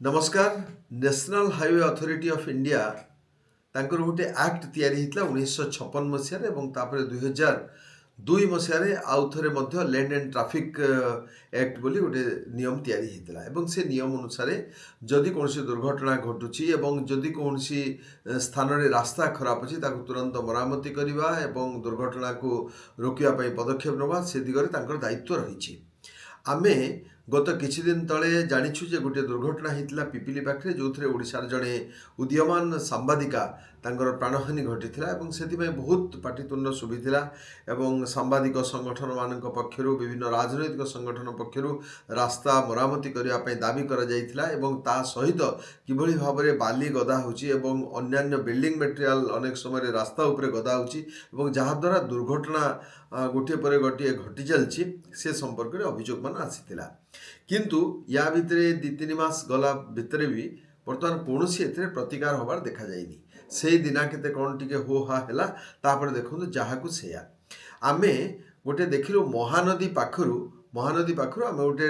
नमस्कार। National highway authority of India तांकर गोटे एक्ट तैयारी होता 1956 मसीह और तापर 2002 मसीह आउ थे लैंड एंड ट्रैफिक एक्ट बोली गोटे नियम तैयारी होता है। से नियम अनुसार जदि कौन दुर्घटना घटुची एवं जदि कौन स्थान में रास्ता खराब अच्छी तुरंत मरामती करवा एवं दुर्घटना को रोकने पदक्षेप नवा से दिगरे तांकर दायित्व रही। आमे गत किछि दिन तले जानिछु जे गोटे दुर्घटना होता पिपिली पाखे जो थे ओडिशार जड़े उदीयमान सांबादिका तांकर प्राणहानि घटीला एवं से बहुत पाटितुंड शुभिला एवं सांबादिक संगठन मान पक्षर विभिन्न राजनैतिक संगठन पक्षर रास्ता मरामती करने दाबी करा सहित किभली भाव में बाली गदा होन्य बिल्डिंग मटेरियल अनेक समय रास्ता उपरे गदा हो जहाद्वारा दुर्घटना गोटे पर गोटे घटी चलती से संपर्क में अभियोग मान आसीथिला। किंतु या भितरे 2-3 मास गला भितरे भी बर्तमान कौन ए प्रतिकार होबार देखा जाइनी। से दिना केते कौन टिके हो हा हैला तापर देखो जहाँ को सेया आमे गोटे देखिलु महानदी पाखरु आमे गोटे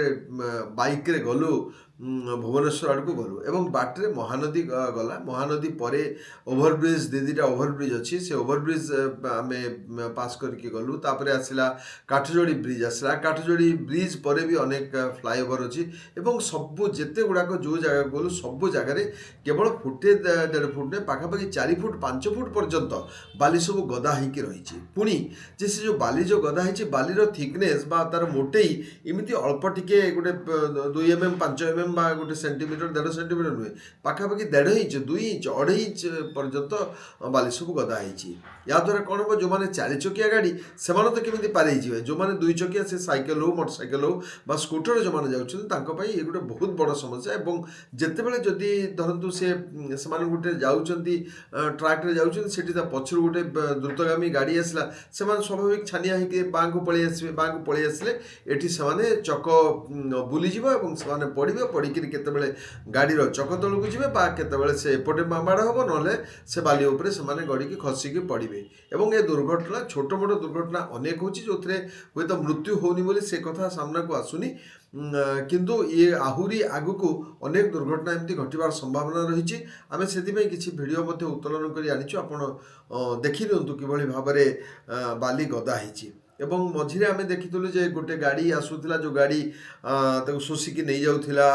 बाइक रे गलु भुवनेश्वर आड़ को गलु एवं बाटे महानदी गला महानदी परे ओभरब्रिज दीटा ओभरब्रिज अच्छी से ओभरब्रिज आमे पास करके गलु तापर आसला काठजोड़ी ब्रिज आसला काठजोड़ी ब्रिज परे भी अनेक फ्लाईओवर अच्छी एवं सबू जिते गुड़ाक जो जगह गलु सबू जगार केवल फुटे 1.5 फुट ने पाखापाखि 4 फुट 5 फुट पर्यंत बाली सब गदा होगी रही। पुणी जे से जो बाली जो गदा है बालीर थिकनेस बा तार मोटेई इमिति अल्प टिके गोटे 2 mm 5 mm बा गोटे सेंटीमीटर 1.5 सेंटीमीटर नुहे पाखापाखि 1.5 इंच 2 इंच 2.5 इंच पर्यंत बाली सब गदा है। या द्वारा कौन हम जो मैंने 4 चकिया गाड़ी से तो केमी पारे जो मैंने 2 चकिया से साइकेल हो मोटरसाइकेल हो स्कूटर जो मैंने जाऊँ ये गोटे बहुत बड़ समस्या एवं जिते बड़े जदि धरतु से गोटे जाऊँगी ट्रैक्रे जाऊँगी पछर गोटे द्रुतगामी गाड़ी आसला से स्वाभाविक छानिया होकर बाँ को पलि आसवे बाँ को पलि आसले एटी से चक बुलीज से पड़े पड़िकी केतबेले गाड़ीर चक तलू जी केतबेले से एपटे माड़ हम ना से बाली उपरे से गड़िकी खसिकी पड़े एवं ए दुर्घटना छोट मोट दुर्घटना अनेक हो जो हे तो मृत्यु होनी बोली से कथा सामना को आसुनी किंतु ये आहुरी आगु को अनेक दुर्घटना एमती घटवार संभावना रही। आम से किसी भिडियो उत्तोलन कर आनीचु आपण देखि दिंतु किभली भाव में बाली गदा होती एवं मझिरे आमे देखिथुलु जे गोटे गाड़ी आसुथिला जो गाड़ी ताको शोषिकी नहीं जाउथिला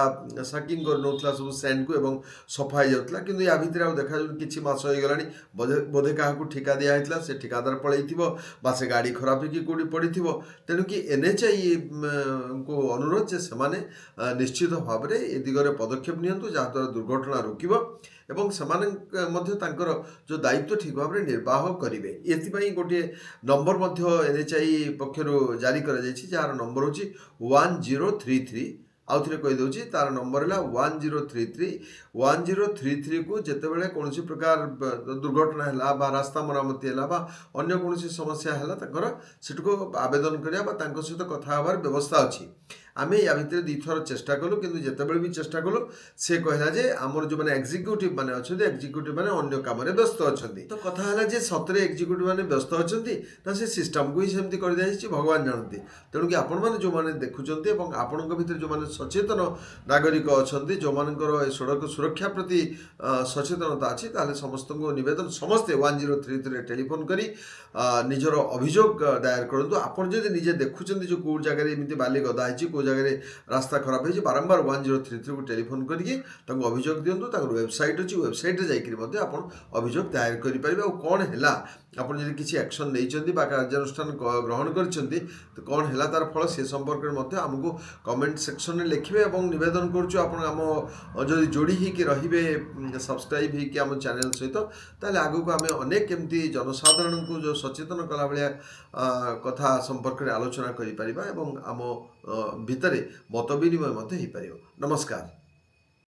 साकिंग कर नउथिला सब सैंड को एवं सफा हो जाउथिला किंतु या भितरे आ देखा जो किछि मास हो गलानी बोधे काहाकू ठिका दिया हैतला से ठिकादार पळैथिबो बा से गाड़ी खराब होकी कोडी पड़िथिबो तेणु कि एनएचआई को अनुरोध जे सेमाने निश्चित भाव में ए दिगरे पदक्षेप नियंतु जहाँ द्वारा दुर्घटना रोकिबो एवं सेमाने मध्य तांकर जो दायित्व ठीक भाव में निर्वाह करेंगे। ये गोटे नंबर एनएचआई पक्षर जारी कर जार नंबर हूँ 1033 आउ थे कहीदे तार नंबर है 1033 को जितेबाला कौन प्रकार दुर्घटना है रास्ता मरामती है अन्य कौन समस्या है सेठ को आवेदन करवा सहित कथा हबार व्यवस्था अच्छी। आम या भितर 2 थर चेष्टा कलु किंतु जितेबाला भी चेष्टा कलु से कहला जे आमर जो मैंने एग्जीक्यूटिव मैंने अच्छा एग्जीक्यूटिव मैंने अन्य काम व्यस्त अच्छा तो कथा है जे सतरे एग्जीक्यूटिव मैंने व्यस्त अच्छा से सिस्टम को ही सेमती कर दिया भगवान जानते तेणु कि आपण मैंने जो मैंने देखुंत आपण भर जो मैंने सचेतन नागरिक अच्छा जो मान सड़क सुरक्षा प्रति सचेतनता अच्छी ताले समस्त को निवेदन समस्ते 1033 टेलीफोन करी निजर अभियोग दायर करूँ। आपड़ जब निजे देखुं जो कौ जगह एमती बाली गदा है जगह रास्ता खराब है बारंबार 1033 को टेलीफोन करके अभियोग दिंतु वेबसाइट अच्छी वेबसाइट जाकर आप अभियोग दायर करेंगे और कौन है आपड़ जब किसी एक्शन नहीं कार्यानुष्ठान ग्रहण कर तो कौन है तार फल से संपर्क में आमको कमेंट सेक्शन में लिखे और निवेदन करुँ जदि जोड़ी ही रे सब्सक्राइब होम चैनल सहित ताले आगु को आम अनेक एमती जनसाधारण को जो सचेतन कला भाया कथा संपर्क में आलोचना करें आम भितर मत विनिमय हो पार। नमस्कार।